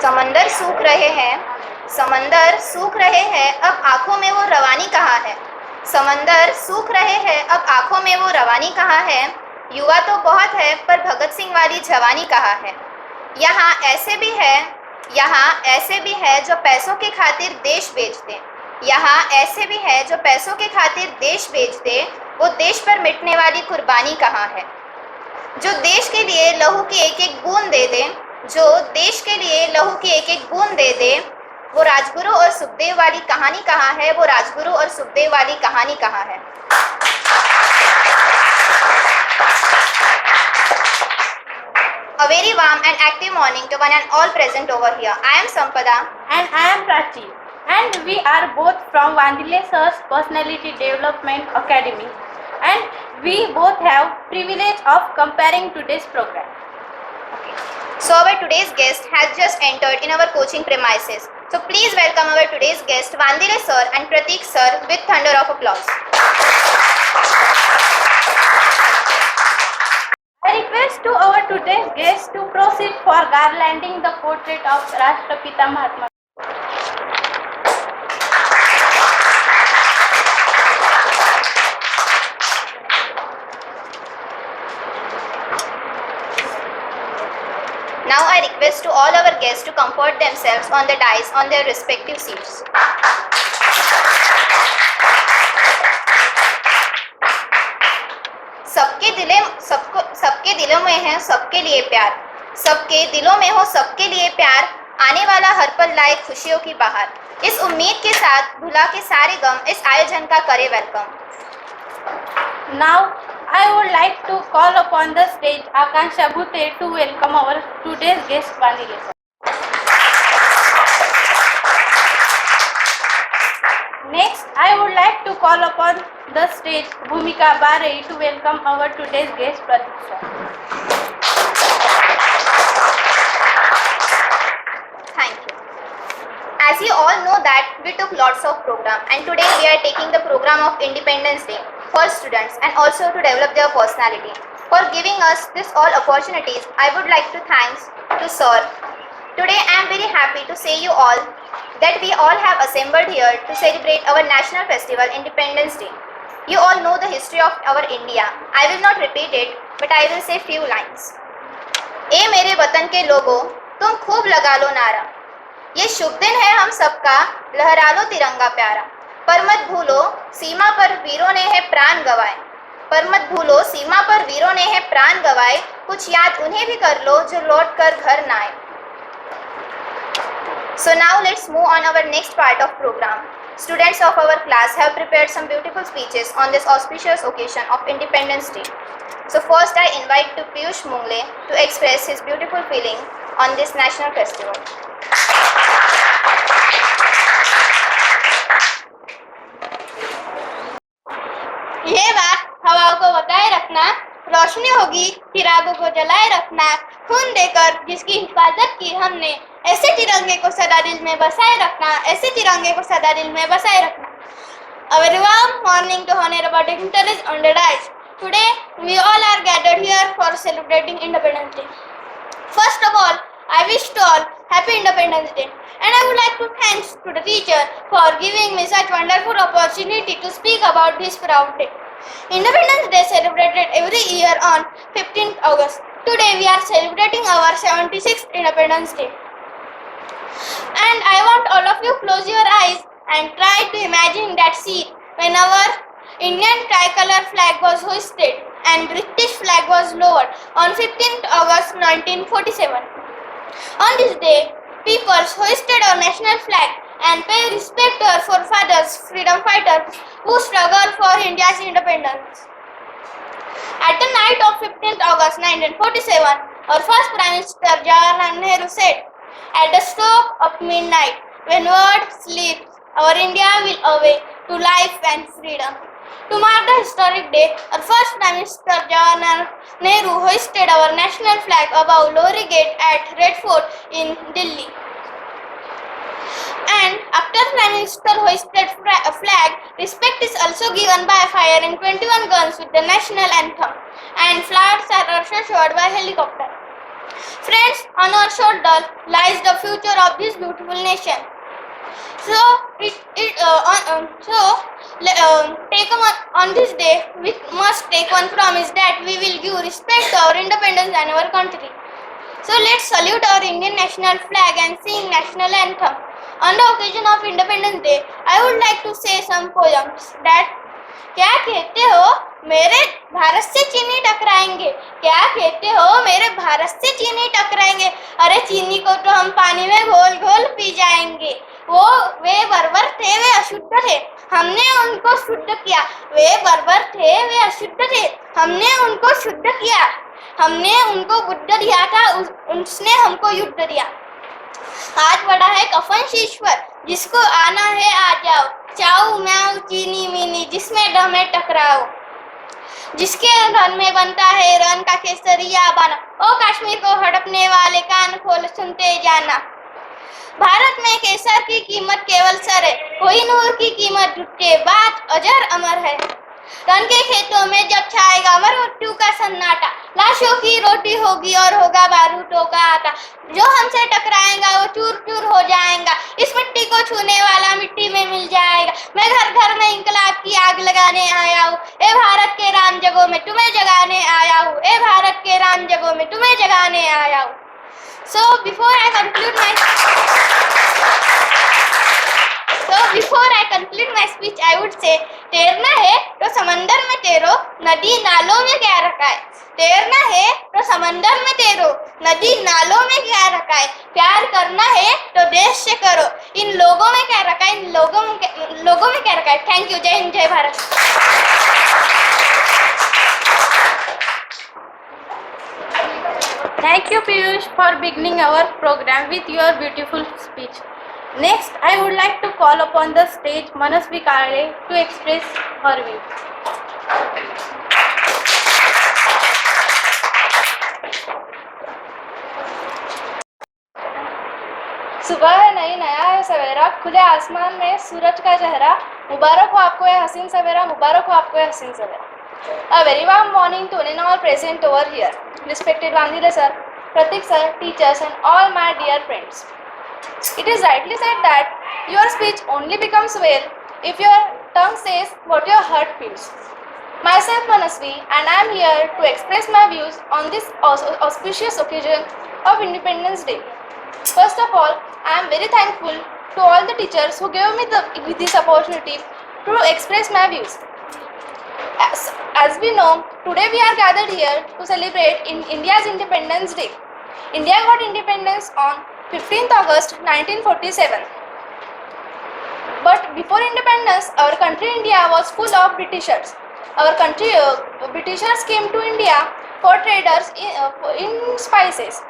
समंदर सूख रहे हैं, समंदर सूख रहे हैं, अब आंखों में वो रवानी कहाँ है। समंदर सूख रहे हैं, अब आंखों में वो रवानी कहाँ है। युवा तो बहुत है, पर भगत सिंह वाली जवानी कहाँ है। यहाँ ऐसे भी है, यहाँ ऐसे भी है जो पैसों के खातिर देश बेच दे। यहाँ ऐसे भी है जो पैसों के खातिर देश बेच दे। वो देश पर मिटने वाली कुर्बानी कहाँ है। जो देश के लिए लहू की एक एक बूंद दे दे, जो देश के लिए लहू की एक एक बूंद दे दे, वो राजगुरु और सुखदेव वाली कहानी कहाँ है। वो राजगुरु और सुखदेव वाली कहानी कहाँ है। A very warm and active morning to one and all present over here. I am Sampada. And I am Prachi. And we are both from Vandile Sir's Personality Development Academy. And we both have privilege of comparing today's program. Okay. So our today's guest has just entered in our coaching premises. So please welcome our today's guest Vandile Sir and Pratik Sir with thunder of applause. I request to our today's guest to proceed for garlanding the portrait of Rashtrapita Mahatma. Now I request to all our guests to comfort themselves on the dais on their respective seats. सबके दिलों में है सबके लिए प्यार, सबके दिलों में हो सबके लिए प्यार, आने वाला हर पल लाए खुशियों की बहार। इस उम्मीद के साथ भुला के सारे गम इस आयोजन का करे welcome. Now I would like to call upon the stage Akansha Bhute to welcome our today's guest Vandile Sir. Next, I would like to call upon the stage Bhumika Barei to welcome our today's guest Pratik Sir. Thank you. As you all know that we took lots of program and today we are taking the program of Independence Day for students and also to develop their personality. For giving us this all opportunities, I would like to thanks to Sir. Today I am very happy to say you all that we all have assembled here to celebrate our national festival Independence Day. You all know the history of our India. I will not repeat it, but I will say few lines. ए मेरे वतन के लोगों, तुम खूब लगा लो नारा, ये शुभ दिन है हम सबका, लहरा लो तिरंगा प्यारा। पर मत भूलो सीमा पर वीरों ने है प्राण गवाए, पर मत भूलो सीमा पर वीरों ने है प्राण गवाए, कुछ याद उन्हें भी कर लो जो लौट कर घर न आए। So now let's move on our next part of program. Students of our class have prepared some beautiful speeches on this auspicious occasion of Independence Day. So first I invite to Piyush Mungle to express his beautiful feeling on this national festival. ये बात हवाओं को बताए रखना, रोशनी होगी चिरागों को जलाए रखना, खून देकर जिसकी हिफाजत की हमने, ऐसे तिरंगे को सदा दिल में बसाए रखना, ऐसे तिरंगे को सदा दिल में बसाए रखना। A very warm morning to honorable dignitaries on the dais. Today we all are gathered here for celebrating Independence Day. First of all, I wish to all Happy Independence Day, and I would like to thanks to the teacher for giving me such wonderful opportunity to speak about this proud day. Independence Day celebrated every year on 15th August. Today we are celebrating our 76th Independence Day. And I want all of you close your eyes and try to imagine that scene when our Indian tricolor flag was hoisted and British flag was lowered on 15th August 1947. On this day, people hoisted our national flag and pay respect to our forefathers, freedom fighters who struggled for India's independence. At the night of 15th August 1947, our first Prime Minister Jawaharlal Nehru said, "At the stroke of midnight, when world sleeps, our India will awake to life and freedom." To mark the historic day, our first Prime Minister Jawaharlal Nehru hoisted our national flag above Lohri Gate at Red Fort in Delhi. And after Prime Minister hoisted a flag, respect is also given by firing 21 guns with the national anthem, and flags are also showed by helicopter. Friends, on our shoulder lies the future of this beautiful nation. So, take on this day, we must take one promise that we will give respect to our independence and our country. So let's salute our Indian national flag and sing national anthem. On the occasion of Independence Day, I would like to say some poems that क्या कहते हो मेरे भारत से चीनी टकराएंगे, क्या कहते हो मेरे भारत से चीनी टकराएंगे, अरे चीनी को तो हम पानी में घोल घोल पी जाएंगे, वे बर्बर थे वे अशुद्ध थे, हमने उनको शुद्ध किया, वे बर्बर थे वे अशुद्ध थे, हमने उनको शुद्ध किया, हमने उनको बुद्ध दिया था, उसने हमको युद्ध दिया। आज बड़ा है कफन शीश्वर, जिसको आना है आ जाओ, चाऊ म्याऊ चीनी मीनी जिसमें दम में टकराओ, जिसके रन में बनता है रन का केसरिया बना, ओ कश्मीर को हड़पने वाले कान खोल सुनते जाना। भारत में केसर की कीमत केवल सर है, कोई नूर की कीमत जुटे, बात अजर अमर है। रन के खेतों में जब छाएगा मृत्यु का सन्नाटा, लाशों की रोटी होगी और होगा बारूदों का आटा, जो हमसे टकराएगा वो चूर चूर हो जाएगा, इस मिट्टी को छूने वाला मिट्टी में मिल जाएगा। मैं घर घर में इंकलाब की आग लगाने आया हूँ, ए भारत के राम जगों में तुम्हें जगाने आया हूँ, ए भारत के राम जगों में तुम्हें जगाने आया हूँ। So before I conclude my speech, I would say, तैरना है तो समंदर में तैरो, नदी नालों में क्या रखा है, तैरना है तो समंदर में तैरो, नदी नालों में क्या रखा है, प्यार करना है तो देश से करो, इन लोगों में क्या रखा है, इन लोगों में क्या रखा है। Thank you. जय हिंद, जय Bharat. Thank you, Piyush, for beginning our program with your beautiful speech. Next, I would like to call upon the stage Manasvi Kale to express her view. सुबह है नहीं, नया है सवेरा, खुले आसमान में सूरज का चेहरा, मुबारक हो आपको यह हसीन सवेरा, मुबारक हो आपको यह हसीन सवेरा। A very warm morning to all present over here. Respected Gandhile sir, Pratik sir, teachers and all my dear friends. It is rightly said that your speech only becomes well if your tongue says what your heart feels. Myself Manasvi and I am here to express my views on this auspicious occasion of Independence Day. First of all, I am very thankful to all the teachers who gave me this opportunity to express my views. As we know, today we are gathered here to celebrate India's Independence Day. India got independence on 15th August 1947. But before independence, our country India was full of Britishers. Our country, Britishers came to India for traders in spices.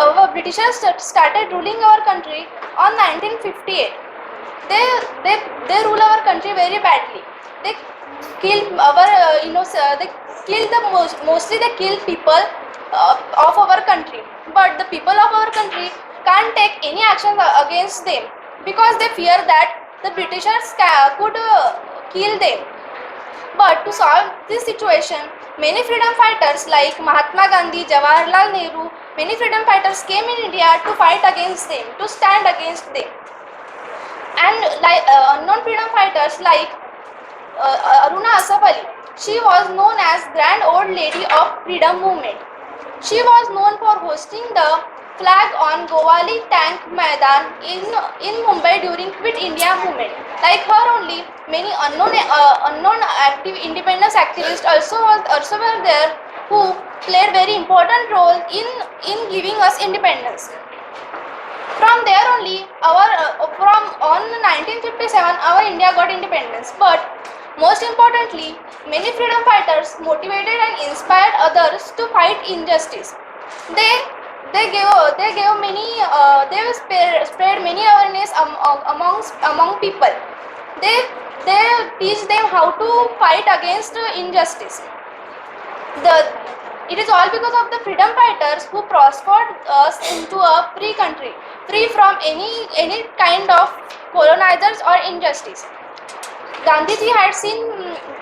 Our Britishers started ruling our country on 1958. They rule our country very badly. They killed our mostly they killed people of our country, but the people of our country can't take any action against them because they fear that the Britishers could kill them. But to solve this situation, many freedom fighters like Mahatma Gandhi, Jawaharlal Nehru, many freedom fighters came in India to fight against them, to stand against them. And like unknown freedom fighters like Aruna Asaf Ali, she was known as Grand Old Lady of Freedom Movement. She was known for hosting the flag on Gowali Tank Maidan in Mumbai during Quit India movement. Like her only, many unknown active independence activists also were there who played very important role in giving us independence. From there only, on 1957, our India got independence. But most importantly, many freedom fighters motivated and inspired others to fight injustice. They spread many awareness among people. They teach them how to fight against injustice. It is all because of the freedom fighters who prospered us into a free country, free from any kind of colonizers or injustice. Gandhiji had seen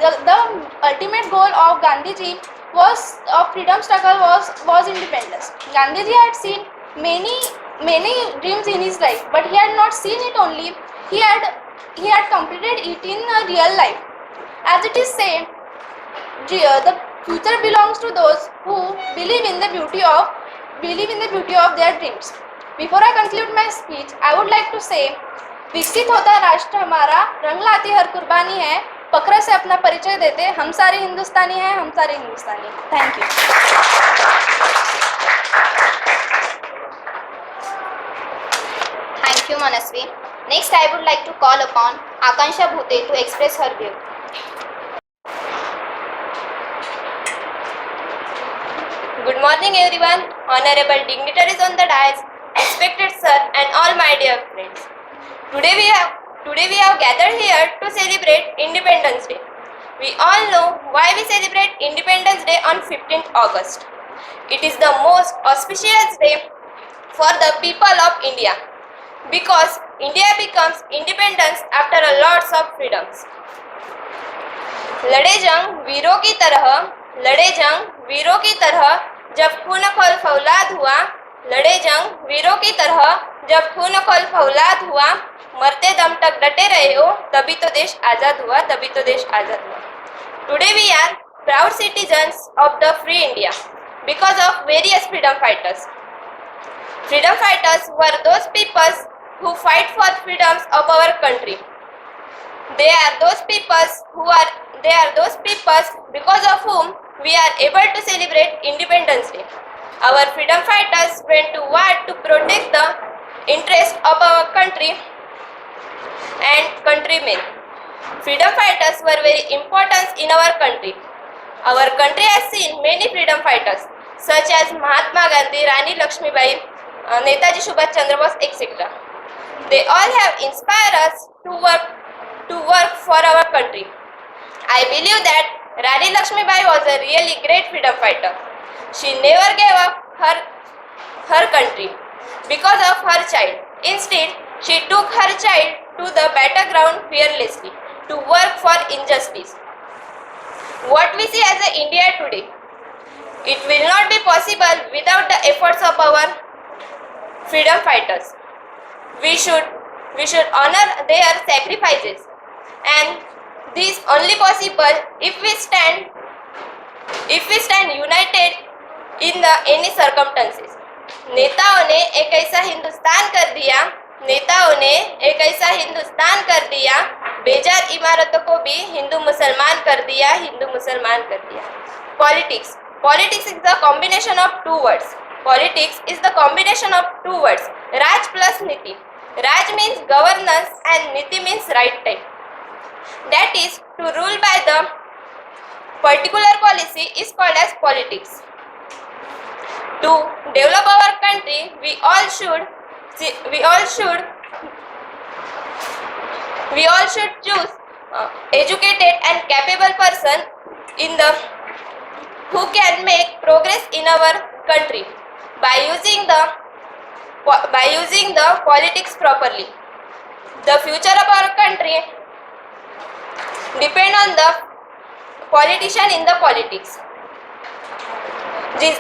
the ultimate goal of Gandhiji of freedom struggle was independence. Gandhiji had seen many dreams in his life, but he had not seen it only. He had completed it in a real life. As it is said, the future belongs to those who believe in the beauty of their dreams. Before I conclude my speech, I would like to say, विकसित होता राष्ट्र हमारा, रंग लाती हर कुर्बानी है, फक्र से अपना परिचय देते, हम सारे हिंदुस्तानी हैं, हम सारे हिंदुस्तानी। Thank you. Thank you, Manasvi. Next, I would like to call upon Akansha Bhute to express her view. Good morning everyone, honorable dignitaries on the dais, respected sir and all my dear friends. Today we have gathered here to celebrate Independence Day. We all know why we celebrate Independence Day on 15th August. It is the most auspicious day for the people of India because India becomes independent after a lots of freedoms. लड़े जंग वीरों की तरह जब खून खौल फौलाद हुआ, लड़े जंग वीरों की तरह जब खून खौल फौलाद हुआ, मरते दम तक डटे रहे हो, तभी तो देश आज़ाद हुआ, तभी तो देश आज़ाद हुआ. Today we are proud citizens of the free India because of various freedom fighters. Freedom fighters were those people who fight for freedoms of our country. They are those people because of whom we are able to celebrate Independence Day. Our freedom fighters went to war to protect the interest of our country and countrymen. Freedom fighters were very important in our country. Our country has seen many freedom fighters such as Mahatma Gandhi, Rani Lakshmibai, Netaji Subhash Chandra Bose, etc. They all have inspired us to work for our country. I believe that Rani Lakshmibai was a really great freedom fighter. She never gave up her country because of her child. Instead, she took her child to the battleground fearlessly to work for injustice. What we see as a India today, it will not be possible without the efforts of our freedom fighters. We should honor their sacrifices, and this only possible if we stand united in the any circumstances. नेताओं ने एक ऐसा हिंदुस्तान कर दिया, बेजार इमारतों को भी हिंदू मुसलमान कर दिया. Politics is the combination of two words. Raj plus Niti. Raj means governance and Niti means right time. That is, to rule by the particular policy is called as politics. To develop our country, we all should choose educated and capable person who can make progress in our country by using the politics properly. The future of our country depend on the politician in the politics. जिस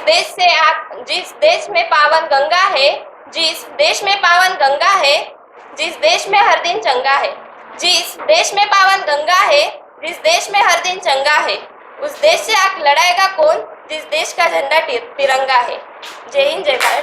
देश में पावन गंगा है, जिस देश में हर दिन चंगा है, उस देश से आग लड़ाएगा कौन जिस देश का झंडा तिरंगा है. जय हिंद, जय भारत.